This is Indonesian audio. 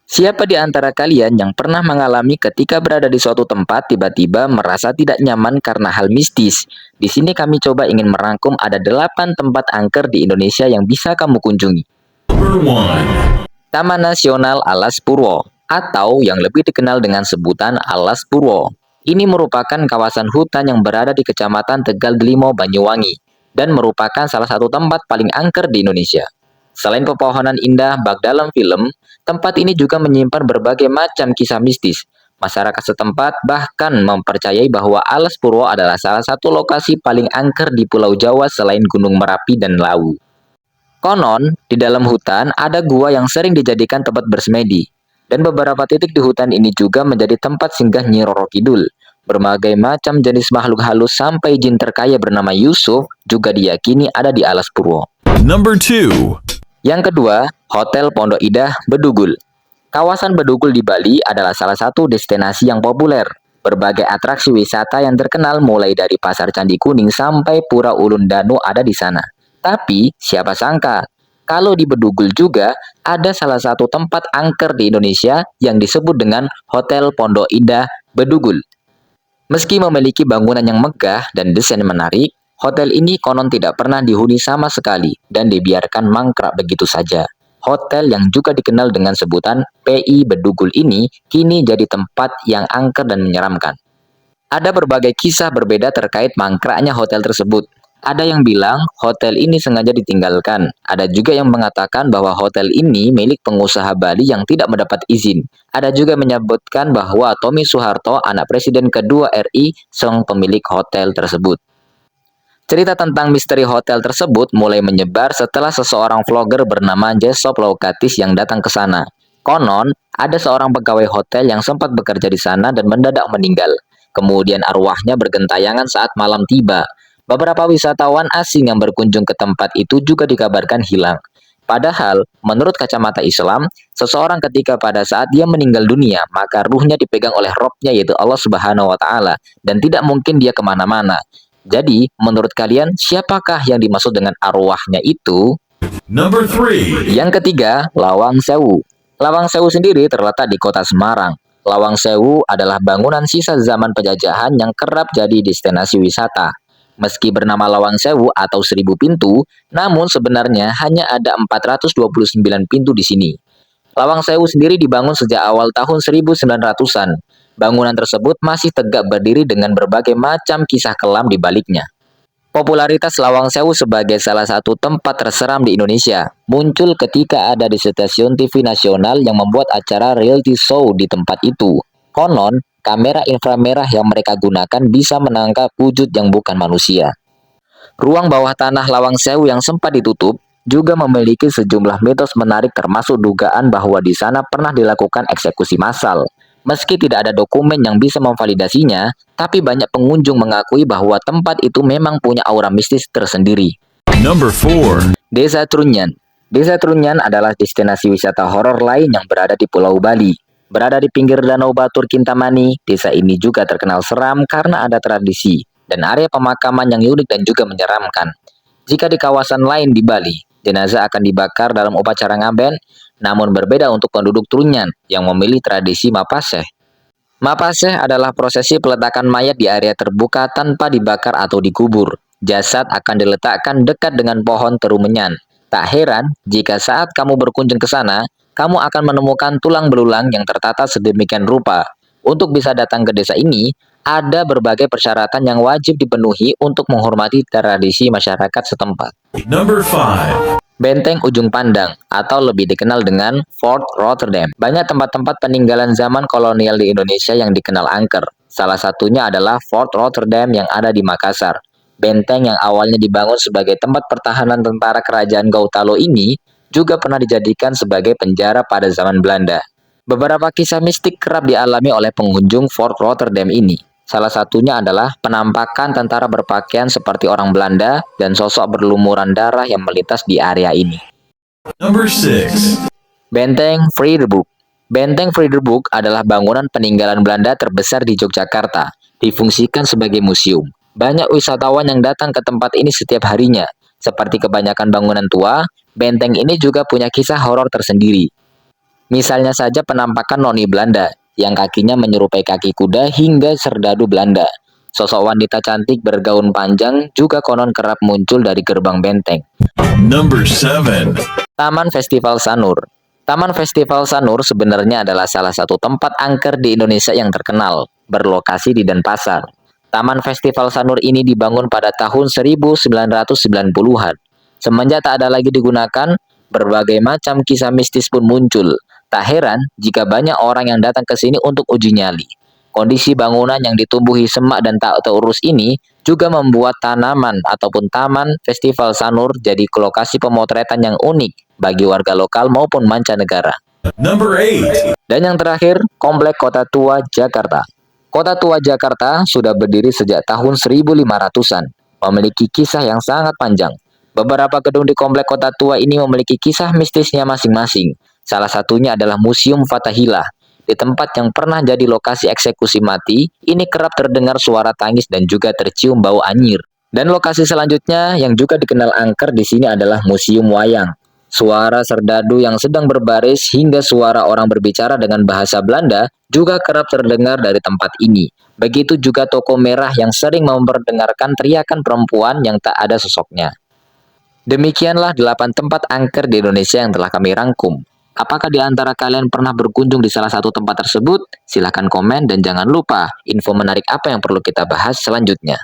Siapa di antara kalian yang pernah mengalami ketika berada di suatu tempat tiba-tiba merasa tidak nyaman karena hal mistis? Di sini kami coba ingin merangkum ada 8 tempat angker di Indonesia yang bisa kamu kunjungi. Number one. Taman Nasional Alas Purwo, atau yang lebih dikenal dengan sebutan Alas Purwo. Ini merupakan kawasan hutan yang berada di Kecamatan Tegal Delimo, Banyuwangi, dan merupakan salah satu tempat paling angker di Indonesia. Selain pepohonan indah bak dalam film, tempat ini juga menyimpan berbagai macam kisah mistis. Masyarakat setempat bahkan mempercayai bahwa Alas Purwo adalah salah satu lokasi paling angker di Pulau Jawa selain Gunung Merapi dan Lawu. Konon, di dalam hutan ada gua yang sering dijadikan tempat bersemedi. Dan beberapa titik di hutan ini juga menjadi tempat singgah Nyi Roro Kidul. Berbagai macam jenis makhluk halus sampai jin terkaya bernama Yusuf juga diyakini ada di Alas Purwo. Number two. Yang kedua, Hotel Pondok Indah Bedugul. Kawasan Bedugul di Bali adalah salah satu destinasi yang populer. Berbagai atraksi wisata yang terkenal mulai dari Pasar Candi Kuning sampai Pura Ulun Danu ada di sana. Tapi, siapa sangka, kalau di Bedugul juga ada salah satu tempat angker di Indonesia yang disebut dengan Hotel Pondok Indah Bedugul. Meski memiliki bangunan yang megah dan desain menarik, hotel ini konon tidak pernah dihuni sama sekali dan dibiarkan mangkrak begitu saja. Hotel yang juga dikenal dengan sebutan PI Bedugul ini kini jadi tempat yang angker dan menyeramkan. Ada berbagai kisah berbeda terkait mangkraknya hotel tersebut. Ada yang bilang hotel ini sengaja ditinggalkan. Ada juga yang mengatakan bahwa hotel ini milik pengusaha Bali yang tidak mendapat izin. Ada juga menyebutkan bahwa Tommy Soeharto, anak Presiden kedua RI, sang pemilik hotel tersebut. Cerita tentang misteri hotel tersebut mulai menyebar setelah seseorang vlogger bernama Jesop Laukatis yang datang ke sana. Konon, ada seorang pegawai hotel yang sempat bekerja di sana dan mendadak meninggal. Kemudian arwahnya bergentayangan saat malam tiba. Beberapa wisatawan asing yang berkunjung ke tempat itu juga dikabarkan hilang. Padahal, menurut kacamata Islam, seseorang ketika pada saat dia meninggal dunia, maka ruhnya dipegang oleh Robnya yaitu Allah Subhanahu wa Ta'ala, dan tidak mungkin dia kemana-mana. Jadi, menurut kalian, siapakah yang dimaksud dengan arwahnya itu? Number three. Yang ketiga, Lawang Sewu. Lawang Sewu sendiri terletak di kota Semarang. Lawang Sewu adalah bangunan sisa zaman penjajahan yang kerap jadi destinasi wisata. Meski bernama Lawang Sewu atau 1000 pintu, namun sebenarnya hanya ada 429 pintu di sini. Lawang Sewu sendiri dibangun sejak awal tahun 1900-an. Bangunan tersebut masih tegak berdiri dengan berbagai macam kisah kelam di baliknya. Popularitas Lawang Sewu sebagai salah satu tempat terseram di Indonesia muncul ketika ada di stasiun TV nasional yang membuat acara reality show di tempat itu. Konon, kamera inframerah yang mereka gunakan bisa menangkap wujud yang bukan manusia. Ruang bawah tanah Lawang Sewu yang sempat ditutup juga memiliki sejumlah mitos menarik termasuk dugaan bahwa di sana pernah dilakukan eksekusi massal. Meski tidak ada dokumen yang bisa memvalidasinya, tapi banyak pengunjung mengakui bahwa tempat itu memang punya aura mistis tersendiri. Number four. Desa Trunyan. Desa Trunyan adalah destinasi wisata horor lain yang berada di Pulau Bali. Berada di pinggir Danau Batur Kintamani, desa ini juga terkenal seram karena ada tradisi dan area pemakaman yang unik dan juga menyeramkan. Jika di kawasan lain di Bali, jenazah akan dibakar dalam upacara ngaben, namun berbeda untuk penduduk Trunyan yang memilih tradisi Mapaseh. Mapaseh adalah prosesi peletakan mayat di area terbuka tanpa dibakar atau dikubur. Jasad akan diletakkan dekat dengan pohon terumenyan. Tak heran jika saat kamu berkunjung ke sana, kamu akan menemukan tulang belulang yang tertata sedemikian rupa. Untuk bisa datang ke desa ini, ada berbagai persyaratan yang wajib dipenuhi untuk menghormati tradisi masyarakat setempat. Number five. Benteng Ujung Pandang, atau lebih dikenal dengan Fort Rotterdam. Banyak tempat-tempat peninggalan zaman kolonial di Indonesia yang dikenal angker. Salah satunya adalah Fort Rotterdam yang ada di Makassar. Benteng yang awalnya dibangun sebagai tempat pertahanan tentara kerajaan Gautalo ini juga pernah dijadikan sebagai penjara pada zaman Belanda. Beberapa kisah mistik kerap dialami oleh pengunjung Fort Rotterdam ini. Salah satunya adalah penampakan tentara berpakaian seperti orang Belanda dan sosok berlumuran darah yang melintas di area ini. Number six. Benteng Frederik. Benteng Frederik adalah bangunan peninggalan Belanda terbesar di Yogyakarta, difungsikan sebagai museum. Banyak wisatawan yang datang ke tempat ini setiap harinya. Seperti kebanyakan bangunan tua, benteng ini juga punya kisah horor tersendiri. Misalnya saja penampakan noni Belanda, yang kakinya menyerupai kaki kuda hingga serdadu Belanda. Sosok wanita cantik bergaun panjang juga konon kerap muncul dari gerbang benteng. Number 7. Taman Festival Sanur. Taman Festival Sanur sebenarnya adalah salah satu tempat angker di Indonesia yang terkenal, berlokasi di Denpasar. Taman Festival Sanur ini dibangun pada tahun 1990-an. Semenjak tak ada lagi digunakan, berbagai macam kisah mistis pun muncul. Tak heran jika banyak orang yang datang ke sini untuk uji nyali. Kondisi bangunan yang ditumbuhi semak dan tak terurus ini juga membuat tanaman ataupun taman Festival Sanur jadi lokasi pemotretan yang unik bagi warga lokal maupun mancanegara. Number 8. Dan yang terakhir, Komplek Kota Tua Jakarta. Kota Tua Jakarta sudah berdiri sejak tahun 1500-an, memiliki kisah yang sangat panjang. Beberapa gedung di Komplek Kota Tua ini memiliki kisah mistisnya masing-masing. Salah satunya adalah Museum Fathahillah. Di tempat yang pernah jadi lokasi eksekusi mati, ini kerap terdengar suara tangis dan juga tercium bau anyir. Dan lokasi selanjutnya yang juga dikenal angker di sini adalah Museum Wayang. Suara serdadu yang sedang berbaris hingga suara orang berbicara dengan bahasa Belanda juga kerap terdengar dari tempat ini. Begitu juga toko merah yang sering memperdengarkan teriakan perempuan yang tak ada sosoknya. Demikianlah 8 tempat angker di Indonesia yang telah kami rangkum. Apakah di antara kalian pernah berkunjung di salah satu tempat tersebut? Silahkan komen dan jangan lupa info menarik apa yang perlu kita bahas selanjutnya.